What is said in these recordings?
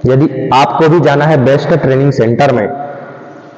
यदि आपको भी जाना है बेस्ट ट्रेनिंग सेंटर में,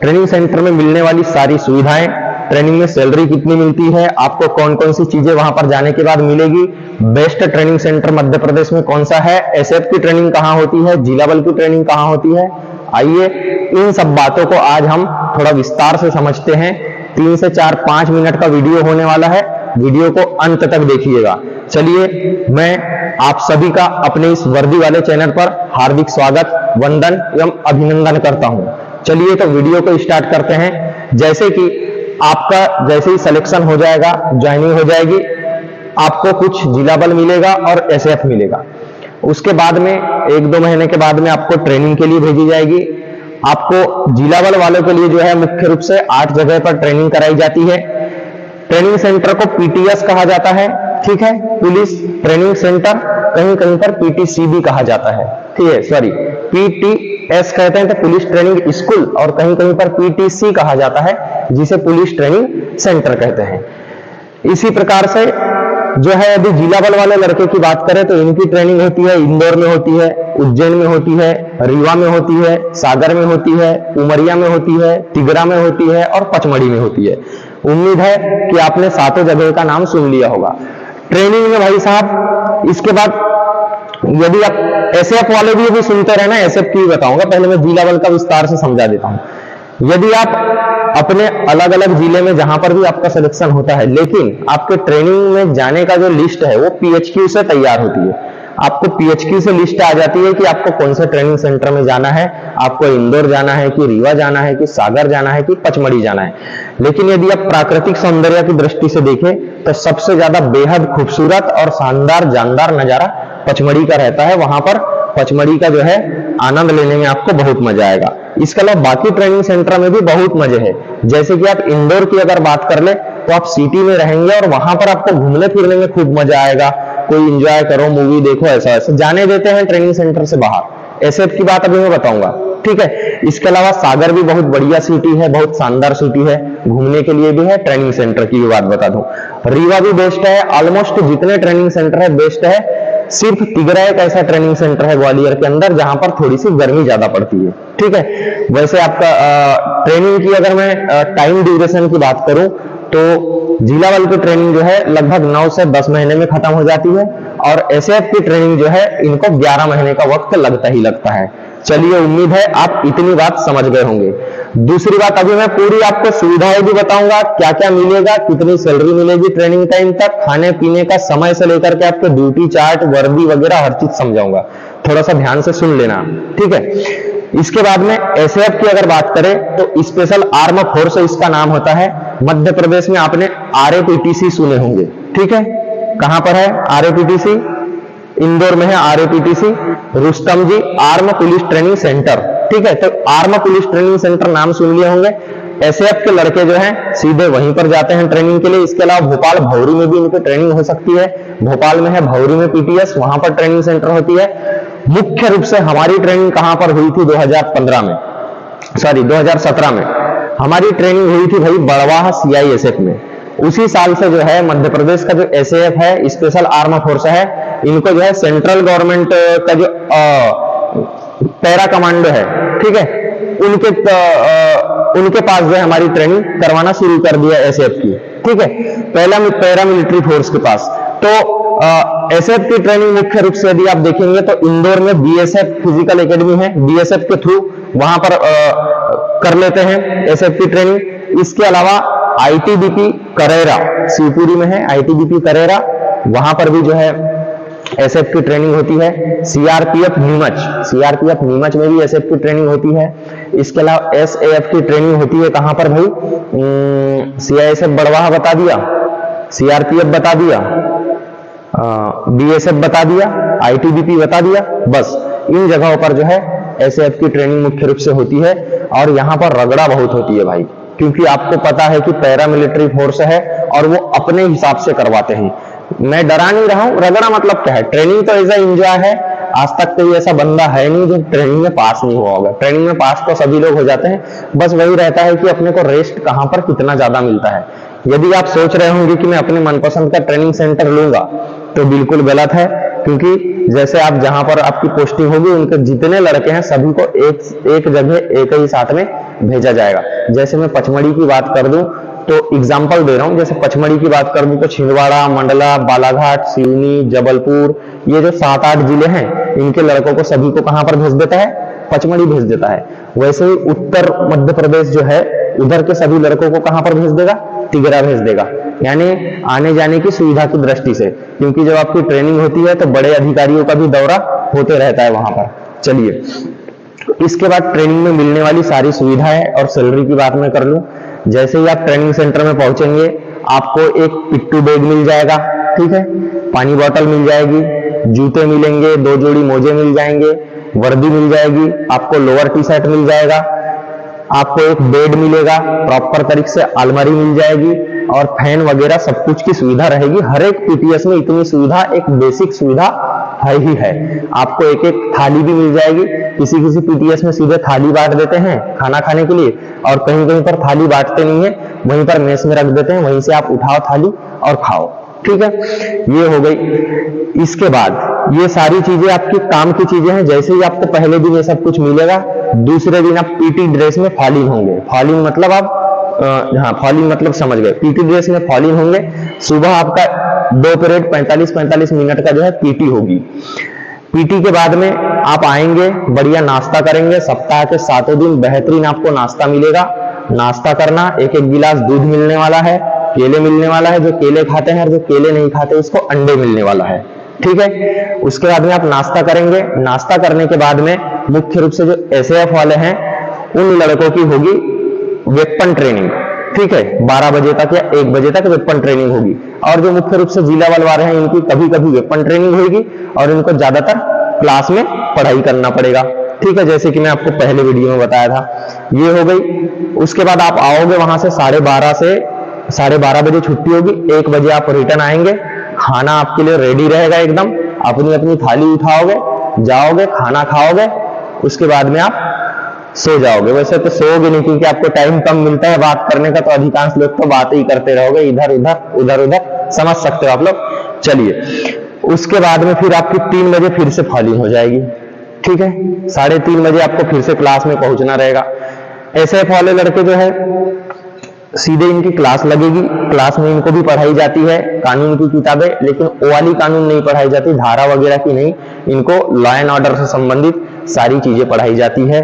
ट्रेनिंग सेंटर में मिलने वाली सारी सुविधाएं, ट्रेनिंग में सैलरी कितनी मिलती है, आपको कौन कौन सी चीजें वहां पर जाने के बाद मिलेगी, best training centre Madhya Pradesh में कौन सा है, एसएफ की ट्रेनिंग कहां होती है, जिला बल की ट्रेनिंग कहां होती है, आइए इन सब बातों को आज हम थोड़ा विस्तार से समझते हैं। 3 से 4-5 मिनट का वीडियो होने वाला है, वीडियो को अंत तक देखिएगा। चलिए मैं आप सभी का अपने इस वर्दी वाले चैनल पर हार्दिक स्वागत, वंदन एवं अभिनंदन करता हूं। चलिए तो वीडियो को स्टार्ट करते हैं। जैसे कि आपका जैसे ही सिलेक्शन हो जाएगा, ज्वाइनिंग हो जाएगी, आपको कुछ जिला बल मिलेगा और एसएफ मिलेगा। उसके बाद में 1-2 महीने के बाद में आपको ट्रेनिंग के लिए भेजी जाएगी। आपको जिला बल वालों के लिए जो है मुख्य रूप से 8 जगह पर ट्रेनिंग कराई जाती है। ट्रेनिंग सेंटर को पीटीएस कहा जाता है, ठीक है, पुलिस ट्रेनिंग सेंटर, कहीं कहीं पर पीटीसी भी कहा जाता है, ठीक है, सॉरी पीटीएस कहते हैं तो पुलिस ट्रेनिंग स्कूल, और कहीं कहीं पर पीटीसी कहा जाता है जिसे पुलिस ट्रेनिंग सेंटर कहते हैं। इसी प्रकार से जो है यदि जिला बल वाले लड़के की बात करें तो इनकी ट्रेनिंग होती है इंदौर में होती है, उज्जैन में होती है, रीवा में होती है, सागर में होती है, उमरिया में होती है, तिगरा में होती है और पचमढ़ी में होती है। उम्मीद है कि आपने 7 जगह का नाम सुन लिया होगा ट्रेनिंग में भाई साहब। इसके बाद यदि आप एसएफ वाले भी सुनते रहे ना, एसएफ की बताऊंगा, पहले मैं जिला बल का विस्तार से समझा देता हूं। यदि आप अपने अलग अलग जिले में जहां पर भी आपका सिलेक्शन होता है, लेकिन आपके ट्रेनिंग में जाने का जो लिस्ट है वो पीएचक्यू से तैयार होती है। आपको पीएचक्यू से लिस्ट आ जाती है कि आपको कौन से ट्रेनिंग सेंटर में जाना है, आपको इंदौर जाना है कि रीवा जाना है कि सागर जाना है कि पचमढ़ी जाना है। लेकिन यदि आप प्राकृतिक सौंदर्य की दृष्टि से देखें तो सबसे ज्यादा बेहद खूबसूरत और शानदार जानदार नजारा पचमढ़ी का रहता है। वहां पर पचमढ़ी का जो है आनंद लेने में आपको बहुत मजा आएगा। इसके अलावा बाकी ट्रेनिंग सेंटर में भी बहुत मजे हैं। जैसे कि आप इंदौर की अगर बात कर ले तो आप सिटी में रहेंगे और वहां पर आपको घूमने फिरने में खूब मजा आएगा, कोई एंजॉय करो, मूवी देखो, ऐसा ऐसा जाने देते हैं ट्रेनिंग सेंटर से बाहर। एसएफ की बात अभी मैं बताऊंगा, ठीक है। इसके अलावा सागर भी बहुत बढ़िया सिटी है, बहुत शानदार सिटी है, घूमने के लिए भी है। ट्रेनिंग सेंटर की भी बात बता दूं, रीवा भी बेस्ट है। ऑलमोस्ट जितने ट्रेनिंग सेंटर है बेस्ट है। सिर्फ तिगरा एक ऐसा ट्रेनिंग सेंटर है ग्वालियर के अंदर जहां पर थोड़ी सी गर्मी ज्यादा पड़ती है, ठीक है। वैसे आपका ट्रेनिंग की अगर मैं टाइम ड्यूरेशन की बात करूं तो जिला बल की ट्रेनिंग जो है लगभग 9 से 10 महीने में खत्म हो जाती है, और एसएफ की ट्रेनिंग जो है इनको 11 महीने का वक्त लगता ही लगता है। चलिए, उम्मीद है आप इतनी बात समझ गए होंगे। दूसरी बात, अभी मैं पूरी आपको सुविधाएं भी बताऊंगा, क्या क्या मिलेगा, कितनी सैलरी मिलेगी ट्रेनिंग टाइम तक, खाने पीने का समय से लेकर के आपको ड्यूटी चार्ट, वर्दी वगैरह हर चीज समझाऊंगा। थोड़ा सा ध्यान से सुन लेना, ठीक है। इसके बाद में एसएफ की अगर बात करें तो स्पेशल आर्म फोर्स इसका नाम होता है। मध्य प्रदेश में आपने आरएपीटीसी सुने होंगे, ठीक है। कहां पर है आरएपीटीसी? इंदौर में है आरएपीटीसी, रुस्तम जी आर्म पुलिस ट्रेनिंग सेंटर, ठीक है। तो आर्म पुलिस ट्रेनिंग सेंटर नाम सुन लिए होंगे। एसएफ के लड़के जो हैं सीधे वहीं पर जाते हैं ट्रेनिंग के लिए। इसके अलावा भोपाल भौरी में भी इनकी ट्रेनिंग हो सकती है। भोपाल में है भौरी में पीटीएस, वहां पर ट्रेनिंग सेंटर होती है। मुख्य रूप से हमारी ट्रेनिंग कहां पर हुई थी? 2017 में हमारी ट्रेनिंग हुई थी भाई बड़वाह सीआईएसएफ में। उसी साल से जो है मध्य प्रदेश का जो एसएएफ है, स्पेशल आर्म फोर्स है, इनको जो है सेंट्रल गवर्नमेंट का जो पैरा कमांडो है, ठीक है, उनके पास जो है हमारी ट्रेनिंग करवाना शुरू कर दिया एसएएफ की, ठीक है, पहला पैरा मिलिट्री फोर्स के पास। तो एसएएफ की ट्रेनिंग मुख्य रूप से यदि आप देखेंगे तो इंदौर में बीएसएफ फिजिकल एकेडमी है, बीएसएफ के थ्रू वहां पर कर लेते हैं एसएएफ की ट्रेनिंग। इसके अलावा आईटीबीपी करेरा शिवपुरी में है, आईटीबीपी करेरा, वहां पर भी जो है एसएफ की ट्रेनिंग होती है। सीआरपीएफ नीमच में भी एसएफ की ट्रेनिंग होती है। इसके अलावा एसएएफ की ट्रेनिंग होती है कहां पर भाई? सीआईएसएफ बड़वाह बता दिया, सीआरपीएफ बता दिया, बीएसएफ बता दिया, आईटीबीपी बता दिया, बस इन जगहों पर जो है एसएएफ की ट्रेनिंग मुख्य रूप से होती है। और यहां पर रगड़ा बहुत होती है भाई, क्योंकि आपको पता है कि पैरा मिलिट्री फोर्स है और वो अपने हिसाब से करवाते हैं। मैं डरा नहीं रहा हूं, रगड़ा मतलब क्या है? ट्रेनिंग तो ऐसा एंजॉय है। आज तक कोई ऐसा बंदा है नहीं जो ट्रेनिंग में पास नहीं हुआ होगा। ट्रेनिंग में पास तो सभी लोग हो जाते हैं, बस वही रहता है कि अपने को रेस्ट कहां पर कितना ज्यादा मिलता है। यदि आप सोच रहे होंगे कि मैं अपने मनपसंद का ट्रेनिंग सेंटर लूंगा तो बिल्कुल गलत है। क्योंकि जैसे आप जहां पर आपकी पोस्टिंग होगी उनके जितने लड़के हैं सभी को एक जगह एक ही साथ में भेजा जाएगा। जैसे मैं पचमढ़ी की बात कर दूं तो एग्जाम्पल दे रहा हूं, जैसे पचमढ़ी की बात कर दूं तो छिंदवाड़ा, मंडला, बालाघाट, सिवनी, जबलपुर, ये जो 7-8 जिले हैं इनके लड़कों को सभी को कहां पर भेज देता है? पचमढ़ी भेज देता है। वैसे ही उत्तर मध्य प्रदेश जो है उधर के सभी लड़कों को कहां पर भेज देगा? तिगरा भेज देगा। यानी आने जाने की सुविधा की दृष्टि से, क्योंकि जब आपकी ट्रेनिंग होती है तो बड़े अधिकारियों का भी दौरा होते रहता है वहां पर। चलिए, इसके बाद ट्रेनिंग में मिलने वाली सारी सुविधाएं और सैलरी की बात मैं कर लूं। जैसे ही आप ट्रेनिंग सेंटर में पहुंचेंगे आपको एक पिट्ठू बैग मिल जाएगा, ठीक है, पानी बोतल मिल जाएगी, जूते मिलेंगे, 2 जोड़ी मोजे मिल जाएंगे, वर्दी मिल जाएगी, आपको लोअर टी शर्ट मिल जाएगा, आपको एक बेड मिलेगा, प्रॉपर तरीके से अलमारी मिल जाएगी और फैन वगैरह सब कुछ की सुविधा रहेगी। हर एक पीटीएस में इतनी सुविधा, एक बेसिक सुविधा है ही है। आपको एक एक थाली भी मिल जाएगी। किसी किसी पीटीएस में सीधे थाली बांट देते हैं खाना खाने के लिए, और कहीं कहीं पर थाली बांटते नहीं है, वहीं पर मेस में रख देते हैं, वहीं से आप उठाओ थाली और खाओ, ठीक है। ये हो गई। इसके बाद ये सारी चीजें आपकी काम की चीजें हैं। जैसे ही आपको पहले दिन ये सब कुछ मिलेगा, दूसरे दिन आप पीटी ड्रेस में फॉलिंग होंगे। फॉलिंग मतलब आप फॉलिंग मतलब समझ गए, पीटी ड्रेस में फॉलिंग होंगे। सुबह आपका 2 पीरियड 45-45 मिनट का जो है पीटी होगी। पीटी के बाद में आप आएंगे, बढ़िया नाश्ता करेंगे। सप्ताह के 7 दिन बेहतरीन आपको नाश्ता मिलेगा। नाश्ता करना, एक एक गिलास दूध मिलने वाला है, केले मिलने वाला है, जो केले खाते हैं, और जो केले नहीं खाते उसको अंडे मिलने वाला है, ठीक है। उसके बाद में आप नाश्ता करेंगे। नाश्ता करने के बाद में मुख्य रूप से जो एसएएफ वाले हैं उन लड़कों की होगी वेपन ट्रेनिंग, ठीक है। 12 बजे तक या 1 बजे तक वेपन ट्रेनिंग होगी। और जो मुख्य रूप से जिला बल वाले हैं इनकी कभी कभी वेपन ट्रेनिंग होगी और इनको ज्यादातर क्लास में पढ़ाई करना पड़ेगा, ठीक है, जैसे कि मैं आपको पहले वीडियो में बताया था। ये हो गई। उसके बाद आप आओगे वहां से 12:30 से 12:30 बजे छुट्टी होगी। 1 बजे आप रिटर्न आएंगे। खाना आपके लिए रेडी रहेगा एकदम। अपनी अपनी थाली उठाओगे, जाओगे, खाना खाओगे, उसके बाद में आप सो जाओगे। वैसे तो सोओगे नहीं क्योंकि आपको टाइम कम मिलता है बात करने का, तो अधिकांश लोग तो बात ही करते रहोगे, इधर उधर, समझ सकते हो आप लोग। चलिए, उसके बाद में फिर आपकी 3 बजे फिर से फॉलिंग हो जाएगी, ठीक है। 3:30 बजे आपको फिर से क्लास में पहुंचना रहेगा। एसएएफ वाले लड़के जो है सीधे इनकी क्लास लगेगी। क्लास में इनको भी पढ़ाई जाती है कानून की किताबें, लेकिन वो वाली कानून नहीं पढ़ाई जाती, धारा वगैरह की नहीं। इनको लॉ एंड ऑर्डर से संबंधित सारी चीजें पढ़ाई जाती है।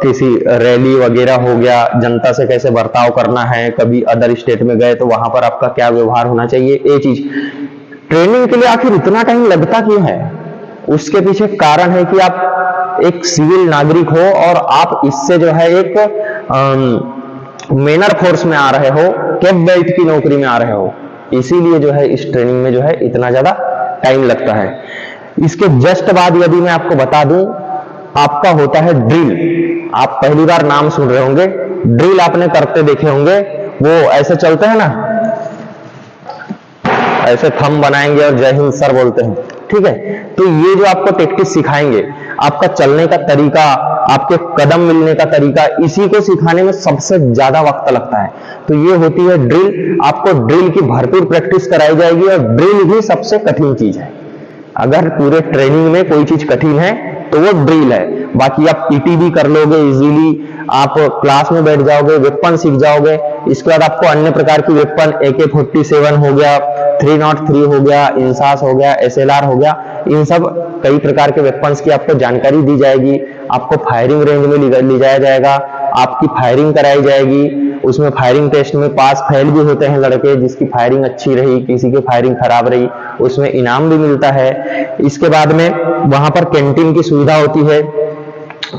किसी रैली वगैरह हो गया, जनता से कैसे बर्ताव करना है, कभी अदर स्टेट में गए तो वहां पर आपका क्या व्यवहार होना चाहिए, ये चीज। ट्रेनिंग के लिए आखिर इतना टाइम लगता क्यों है? उसके पीछे कारण है कि आप एक सिविल नागरिक हो और आप इससे जो है एक मेनर फोर्स में आ रहे हो, कैप बेल्ट की नौकरी में आ रहे हो, इसीलिए जो है इस ट्रेनिंग में जो है इतना ज्यादा टाइम लगता है। इसके जस्ट बाद यदि मैं आपको बता दूं, आपका होता है ड्रिल। आप पहली बार नाम सुन रहे होंगे, ड्रिल आपने करते देखे होंगे। वो ऐसे चलते हैं ना, ऐसे थंब बनाएंगे और जय हिंद सर बोलते हैं, ठीक है। तो ये जो आपको टेक्टिक्स सिखाएंगे, आपका चलने का तरीका, आपके कदम मिलने का तरीका, इसी को सिखाने में सबसे ज्यादा वक्त लगता है। तो ये होती है ड्रिल। आपको ड्रिल की भरपूर प्रैक्टिस कराई जाएगी और ड्रिल ही सबसे कठिन चीज है। अगर पूरे ट्रेनिंग में कोई चीज कठिन है तो वो ड्रिल है। बाकी आप पीटी भी कर लोगे इजीली, आप क्लास में बैठ जाओगे, वेपन सीख जाओगे। इसके बाद आपको अन्य प्रकार की वेपन, AK-47 हो गया, 303 हो गया, इंसास हो गया, SLR हो गया, इन सब कई प्रकार के वेपन्स की आपको जानकारी दी जाएगी। आपको फायरिंग रेंज में ले जाया जाएगा, आपकी फायरिंग कराई जाएगी। उसमें फायरिंग टेस्ट में पास फेल भी होते हैं लड़के, जिसकी फायरिंग अच्छी रही, किसी की फायरिंग खराब रही, उसमें इनाम भी मिलता है। इसके बाद में वहां पर कैंटीन की सुविधा होती है।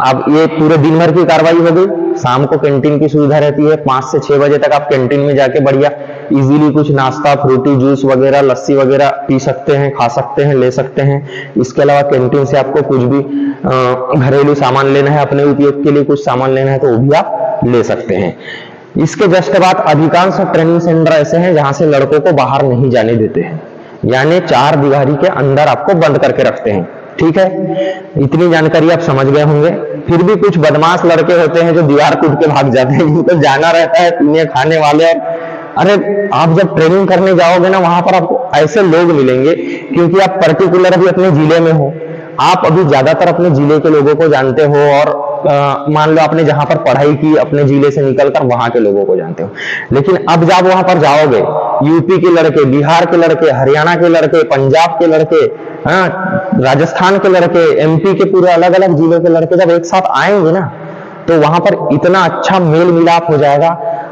अब ये पूरे दिन भर की कार्रवाई हो गई। शाम को कैंटीन की सुविधा रहती है। 5 से 6 बजे तक आप कैंटीन में जाके बढ़िया इजीली कुछ नाश्ता, फ्रूटी जूस वगैरह, लस्सी वगैरह पी सकते हैं, खा सकते हैं, ले सकते हैं। इसके अलावा कैंटीन से आपको कुछ भी घरेलू सामान लेना है, अपने उपयोग के लिए कुछ सामान लेना है तो वो भी आप ले सकते हैं। इसके जस्ट बाद अधिकांश ट्रेनिंग सेंटर ऐसे हैं जहां से लड़कों को बाहर नहीं जाने देते हैं, यानी 4 दीवारी के अंदर आपको बंद करके रखते हैं, ठीक है। इतनी जानकारी आप समझ गए होंगे। फिर भी कुछ बदमाश लड़के होते हैं जो दीवार कूद के भाग जाते हैं, जिनको जाना रहता है पीने खाने वाले और अरे आप जब ट्रेनिंग करने जाओगे ना, वहां पर आपको ऐसे लोग मिलेंगे, क्योंकि आप पर्टिकुलर भी अपने जिले में हो, आप अभी ज्यादातर अपने जिले के लोगों को जानते हो, और मान लो आपने जहां पर पढ़ाई की अपने जिले से निकलकर वहां के लोगों को जानते हो। लेकिन अब जब वहां पर जाओगे, यूपी के लड़के, बिहार के लड़के, हरियाणा के लड़के, पंजाब के लड़के, राजस्थान के लड़के, एमपी के पूरे अलग अलग जिलों के लड़के जब एक साथ आएंगे ना, तो वहां पर इतना अच्छा मेल मिलाप हो जाएगा,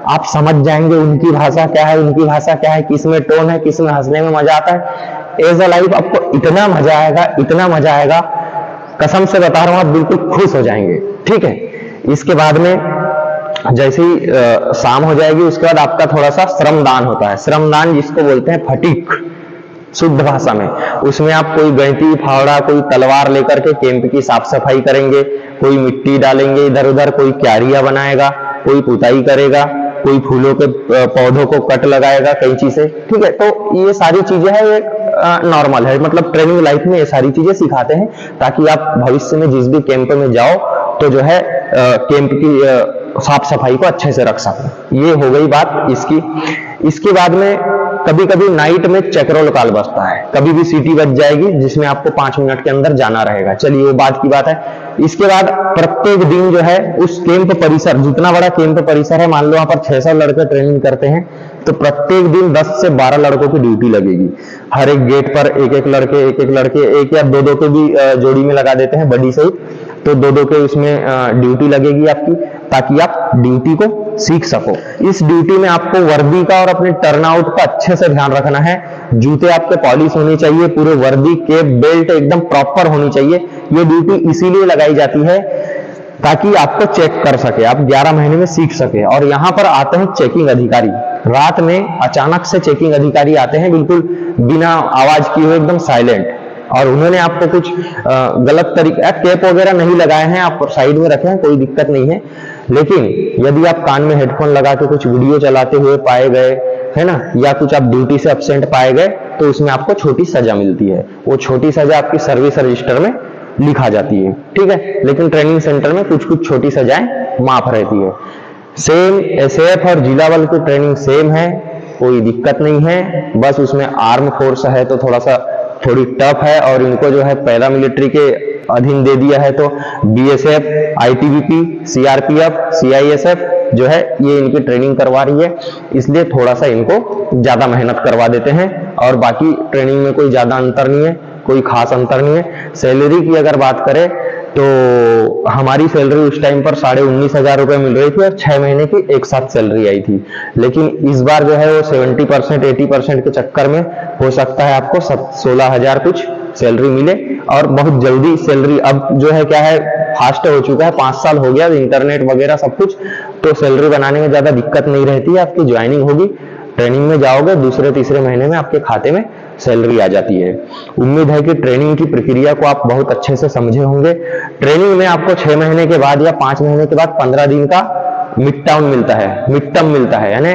आप समझ जाएंगे उनकी भाषा क्या है, उनकी भाषा क्या है, किसमें टोन है, किसमें हंसने में मजा आता है। एज अ लाइफ आपको इतना मजा आएगा, इतना मजा आएगा, कसम से बता रहा हूं, आप बिल्कुल खुश हो जाएंगे। ठीक है, इसके बाद में जैसे ही शाम हो जाएगी, उसके बाद आपका थोड़ा सा श्रमदान होता है। श्रमदान जिसको बोलते हैं फटीक शुद्ध भाषा में, उसमें आप कोई गैंती फावड़ा, कोई तलवार लेकर के कैंप की साफ सफाई करेंगे, कोई मिट्टी डालेंगे इधर उधर, कोई क्यारियां बनाएगा, कोई पुताई करेगा, कोई फूलों के पौधों को कट लगाएगा कैंची से। ठीक है, तो ये सारी चीजें है, एक नॉर्मल है, मतलब ट्रेनिंग लाइफ में ये सारी चीजें सिखाते हैं, ताकि आप भविष्य में जिस भी कैंप में जाओ तो जो है कैंप की साफ सफाई को अच्छे से रख सको। ये हो गई बात इसकी। इसके बाद में कभी कभी नाइट में चेकरोल कॉल बजता है, कभी भी सीटी बज जाएगी, जिसमें आपको 5 मिनट के अंदर जाना रहेगा। चलिए वो बात की बात है। इसके बाद प्रत्येक दिन जो है उस कैंप परिसर, जितना बड़ा कैंप परिसर है, मान लो वहां पर 600 लड़के ट्रेनिंग करते हैं, तो प्रत्येक दिन 10 से 12 लड़कों की ड्यूटी लगेगी। हर एक गेट पर एक एक लड़के, एक या दो के भी जोड़ी में लगा देते हैं, बड़ी सहित, तो दो के उसमें ड्यूटी लगेगी आपकी, ताकि आप ड्यूटी को सीख सको। इस ड्यूटी में आपको वर्दी का और अपने टर्नआउट का अच्छे से ध्यान रखना है। जूते आपके पॉलिश होने चाहिए, पूरे वर्दी के बेल्ट एकदम प्रॉपर होनी चाहिए। ये ड्यूटी इसीलिए लगाई जाती है ताकि आपको चेक कर सके, आप 11 महीने में सीख सके। और यहाँ पर आते हैं चेकिंग अधिकारी। रात में अचानक से चेकिंग अधिकारी आते हैं, बिल्कुल बिना आवाज किए हुए, एकदम साइलेंट, और उन्होंने आपको कुछ गलत तरीके, कैप वगैरह नहीं लगाए हैं, आप साइड में रखे हैं, कोई दिक्कत नहीं है। लेकिन यदि आप कान में हेडफोन लगा के कुछ वीडियो चलाते हुए पाए गए, है ना, या कुछ आप ड्यूटी से एब्सेंट पाए गए, तो उसमें आपको छोटी सजा मिलती है। वो छोटी सजा आपकी सर्विस रजिस्टर में लिखा जाती है। ठीक है, लेकिन ट्रेनिंग सेंटर में कुछ कुछ छोटी सजाएं माफ रहती है। सेम एसएएफ और जिला बल की ट्रेनिंग सेम है, कोई दिक्कत नहीं है। बस उसमें आर्म फोर्स है तो थोड़ी टफ है, और इनको जो है पैरा मिलिट्री के अधीन दे दिया है, तो बीएसएफ, आईटीबीपी, सीआरपीएफ, सीआईएसएफ जो है ये इनकी ट्रेनिंग करवा रही है, इसलिए थोड़ा सा इनको ज्यादा मेहनत करवा देते हैं। और बाकी ट्रेनिंग में कोई ज्यादा अंतर नहीं है, कोई खास अंतर नहीं है। सैलरी की अगर बात करें तो हमारी सैलरी उस टाइम पर 19,500 रुपए मिल रही थी, और 6 महीने की एक साथ सैलरी आई थी। लेकिन इस बार जो है वो 70%, 80% के चक्कर में हो सकता है आपको 16,000 कुछ सैलरी मिले, और बहुत जल्दी सैलरी, अब जो है क्या है, फास्ट हो चुका है, 5 साल हो गया, इंटरनेट वगैरह सब कुछ, तो सैलरी बनाने में ज्यादा दिक्कत नहीं रहती है। आपकी ज्वाइनिंग होगी, ट्रेनिंग में जाओगे, दूसरे तीसरे महीने में आपके खाते में सैलरी आ जाती है। उम्मीद है कि ट्रेनिंग की प्रक्रिया को आप बहुत अच्छे से समझे होंगे। ट्रेनिंग में आपको 6 महीने के बाद या 5 महीने के बाद 15 दिन का मिड टाउन मिलता है, मिड टर्म मिलता है, यानी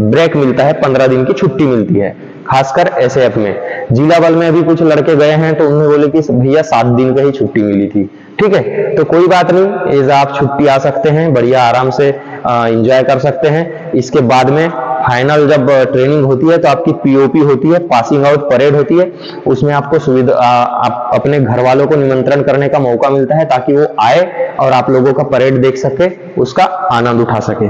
ब्रेक मिलता है, 15 दिन की छुट्टी मिलती है, खासकर एसएएफ में। जिला बल में अभी कुछ लड़के गए हैं तो उन्होंने बोले कि भैया 7 दिन का ही छुट्टी मिली थी। ठीक है, तो कोई बात नहीं, एज आप छुट्टी आ सकते हैं, बढ़िया आराम से एंजॉय कर सकते हैं। इसके बाद में फाइनल जब ट्रेनिंग होती है तो आपकी पीओपी होती है, पासिंग आउट परेड होती है, उसमें आपको आप अपने घर वालों को निमंत्रण करने का मौका मिलता है, ताकि वो आए और आप लोगों का परेड देख सके, उसका आनंद उठा सके।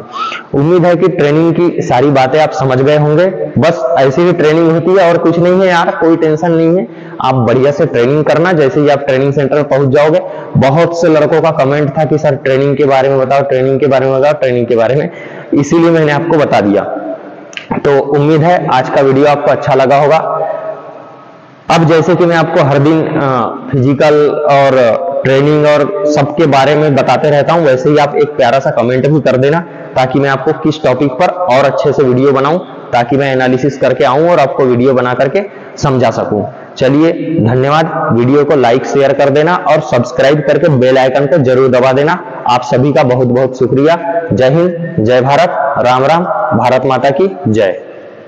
उम्मीद है कि ट्रेनिंग की सारी बातें आप समझ गए होंगे। बस ऐसी ही ट्रेनिंग होती है और कुछ नहीं है यार, कोई टेंशन नहीं है। आप बढ़िया से ट्रेनिंग करना, जैसे ही आप ट्रेनिंग सेंटर में पहुंच जाओगे। बहुत से लड़कों का कमेंट था कि सर ट्रेनिंग के बारे में बताओ, ट्रेनिंग के बारे में बताओ, ट्रेनिंग के बारे में, इसीलिए मैंने आपको बता दिया। तो उम्मीद है आज का वीडियो आपको अच्छा लगा होगा। अब जैसे कि मैं आपको हर दिन फिजिकल और ट्रेनिंग और सबके बारे में बताते रहता हूं, वैसे ही आप एक प्यारा सा कमेंट भी कर देना, ताकि मैं आपको किस टॉपिक पर और अच्छे से वीडियो बनाऊं, ताकि मैं एनालिसिस करके आऊं और आपको वीडियो बना करके समझा सकूं। चलिए धन्यवाद। वीडियो को लाइक शेयर कर देना और सब्सक्राइब करके बेल आइकन को जरूर दबा देना। आप सभी का बहुत बहुत शुक्रिया। जय हिंद, जय भारत, राम राम, भारत माता की जय।